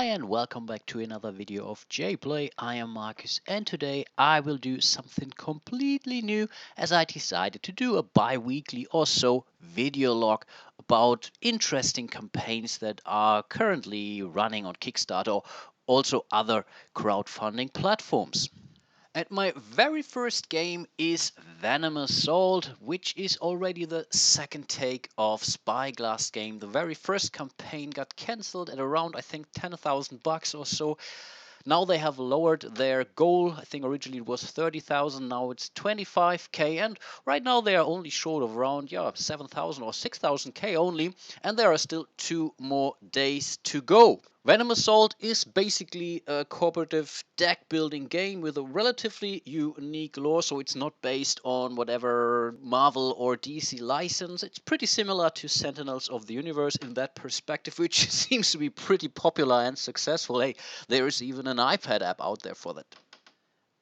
Hi and welcome back to another video of jPlay. I am Marcus and today I will do something completely new as I decided to do a bi-weekly or so video log about interesting campaigns that are currently running on Kickstarter or also other crowdfunding platforms. And my very first game is Venom Assault, which is already the second take of Spyglass game. The very first campaign got cancelled at around, I think, 10,000 bucks or so. Now they have lowered their goal. I think originally it was 30,000, now it's 25k, and right now they are only short of around 7,000 or 6,000k only, and there are still 2 more days to go. Venom Assault is basically a cooperative deck building game with a relatively unique lore, so it's not based on whatever Marvel or DC license. It's pretty similar to Sentinels of the Universe in that perspective, which seems to be pretty popular and successful. Hey, there is even an iPad app out there for that.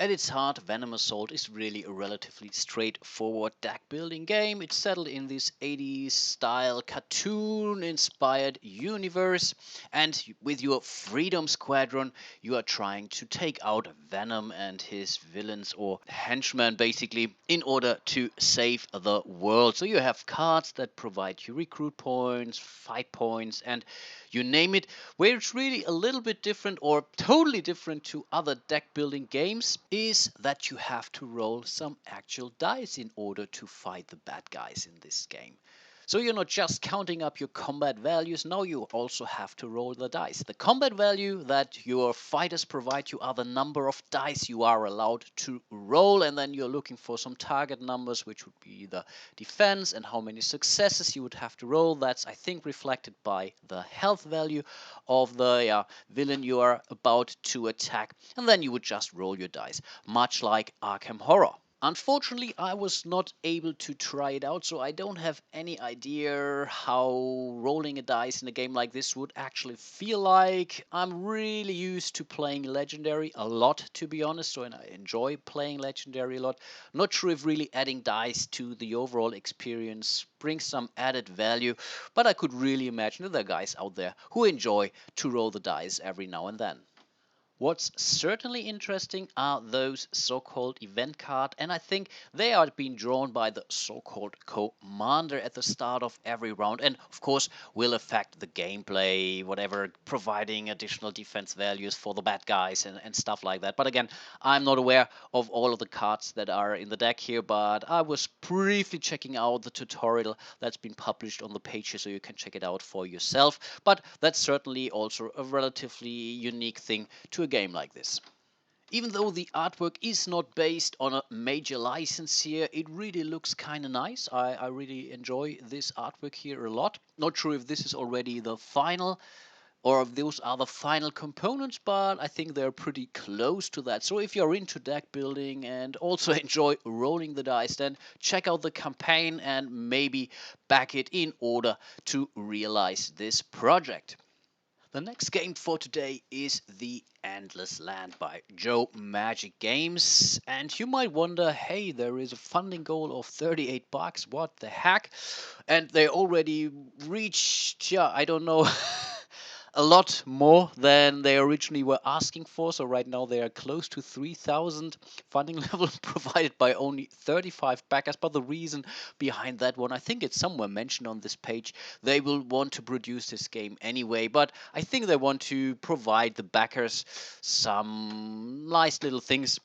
At its heart, Venom Assault is really a relatively straightforward deck building game. It's settled in this 80s style cartoon inspired universe, and with your Freedom Squadron, you are trying to take out Venom and his villains or henchmen basically in order to save the world. So you have cards that provide you recruit points, fight points, and you name it. Where it's really a little bit different or totally different to other deck building games is that you have to roll some actual dice in order to fight the bad guys in this game. So you're not just counting up your combat values, now you also have to roll the dice. The combat value that your fighters provide you are the number of dice you are allowed to roll, and then you're looking for some target numbers, which would be the defense and how many successes you would have to roll. That's, I think, reflected by the health value of the villain you are about to attack, and then you would just roll your dice, much like Arkham Horror. Unfortunately, I was not able to try it out, so I don't have any idea how rolling a dice in a game like this would actually feel like. I'm really used to playing Legendary a lot, to be honest, so I enjoy playing Legendary a lot. Not sure if really adding dice to the overall experience brings some added value, but I could really imagine that there are guys out there who enjoy to roll the dice every now and then. What's certainly interesting are those so-called event cards, and I think they are being drawn by the so-called commander at the start of every round, and of course will affect the gameplay, whatever, providing additional defense values for the bad guys and stuff like that. But again, I'm not aware of all of the cards that are in the deck here, but I was briefly checking out the tutorial that's been published on the page here, so you can check it out for yourself. But that's certainly also a relatively unique thing to a game like this. Even though the artwork is not based on a major license here, it really looks kind of nice. I really enjoy this artwork here a lot. Not sure if this is already the final or if those are the final components, but I think they're pretty close to that. So if you're into deck building and also enjoy rolling the dice, then check out the campaign and maybe back it in order to realize this project. The next game for today is The Endless Land by Joe Magic Games. And you might wonder, hey, there is a funding goal of 38 bucks. What the heck? And they already reached, I don't know, a lot more than they originally were asking for. So right now they are close to 3,000 funding level provided by only 35 backers. But the reason behind that one, I think it's somewhere mentioned on this page. They will want to produce this game anyway, but I think they want to provide the backers some nice little things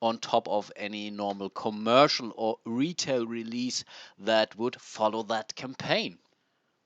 on top of any normal commercial or retail release that would follow that campaign.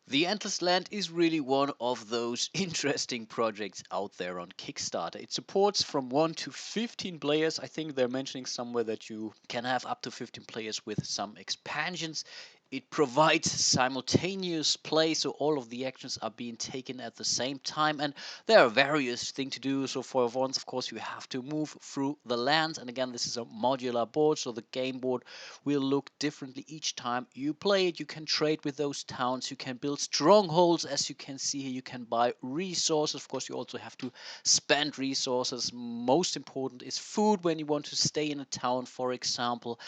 The Endless Land is really one of those interesting projects out there on Kickstarter. It supports from 1 to 15 players. I think they're mentioning somewhere that you can have up to 15 players with some expansions. It provides simultaneous play, so all of the actions are being taken at the same time, and there are various things to do. So for once, of course, you have to move through the lands, and again, this is a modular board, so the game board will look differently each time you play it. You can trade with those towns, you can build strongholds, as you can see here, you can buy resources. Of course, you also have to spend resources. Most important is food when you want to stay in a town, for example.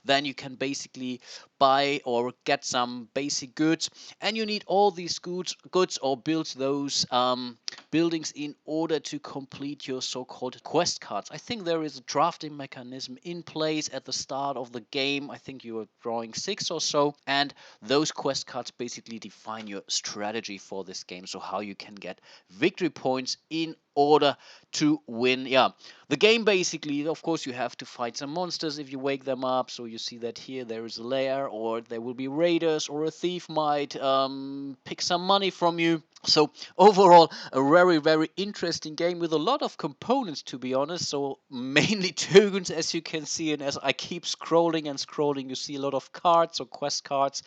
Then you can basically buy or or get some basic goods, and you need all these goods or build those buildings in order to complete your so-called quest cards. I think there is a drafting mechanism in place at the start of the game. I think you are drawing 6 or so, and those quest cards basically define your strategy for this game, so how you can get victory points in order to win. Yeah, the game basically, of course, you have to fight some monsters if you wake them up. So you see that here there is a lair, or there will be raiders, or a thief might pick some money from you. So overall, a very, very interesting game with a lot of components, to be honest. So mainly tokens, as you can see, and as I keep scrolling and scrolling, you see a lot of cards or quest cards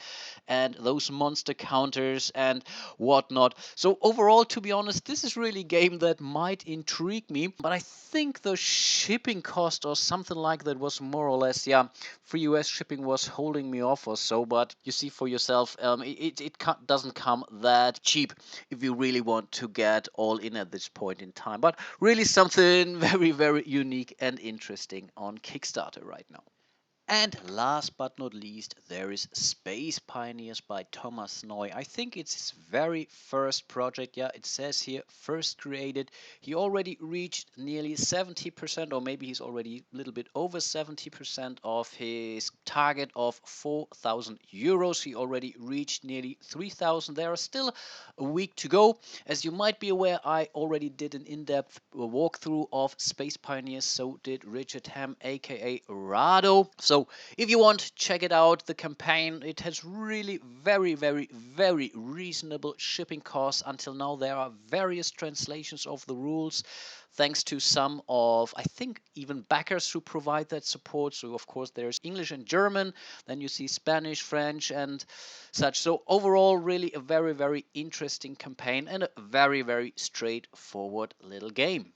and those monster counters and whatnot. So overall, to be honest, this is really a game that might intrigue me, but I think the shipping cost or something like that was more or less, yeah, free US shipping was holding me off or so. But you see for yourself, it doesn't come that cheap if you really want to get all in at this point in time. But really something very, very unique and interesting on Kickstarter right now. And last but not least, there is Space Pioneers by Thomas Noy. I think it's his very first project. Yeah, it says here, first created. He already reached nearly 70%, or maybe he's already a little bit over 70% of his target of 4,000 euros. He already reached nearly 3,000. There are still a week to go. As you might be aware, I already did an in-depth walkthrough of Space Pioneers. So did Richard Ham, aka Rado. So if you want, check it out. The campaign, it has really very, very, very reasonable shipping costs. Until now, there are various translations of the rules, thanks to some of, I think, even backers who provide that support. So of course there's English and German, then you see Spanish, French and such. So overall, really a very, very interesting campaign and a very, very straightforward little game.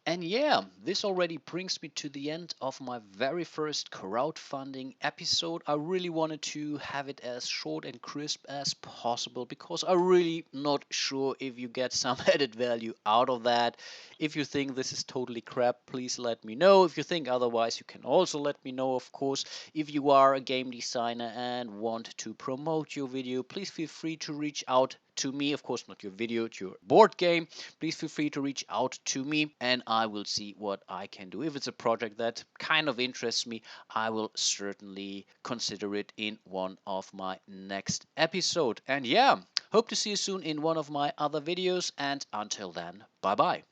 And yeah, this already brings me to the end of my very first crowdfunding episode. I really wanted to have it as short and crisp as possible because I'm really not sure if you get some added value out of that. If you think this is totally crap, please let me know. If you think otherwise, you can also let me know, of course. If you are a game designer and want to promote your video, please feel free to reach out to me. Of course, not your video, it's your board game. Please feel free to reach out to me and I will see what I can do. If it's a project that kind of interests me, I will certainly consider it in one of my next episode. And yeah, hope to see you soon in one of my other videos. And until then, bye bye.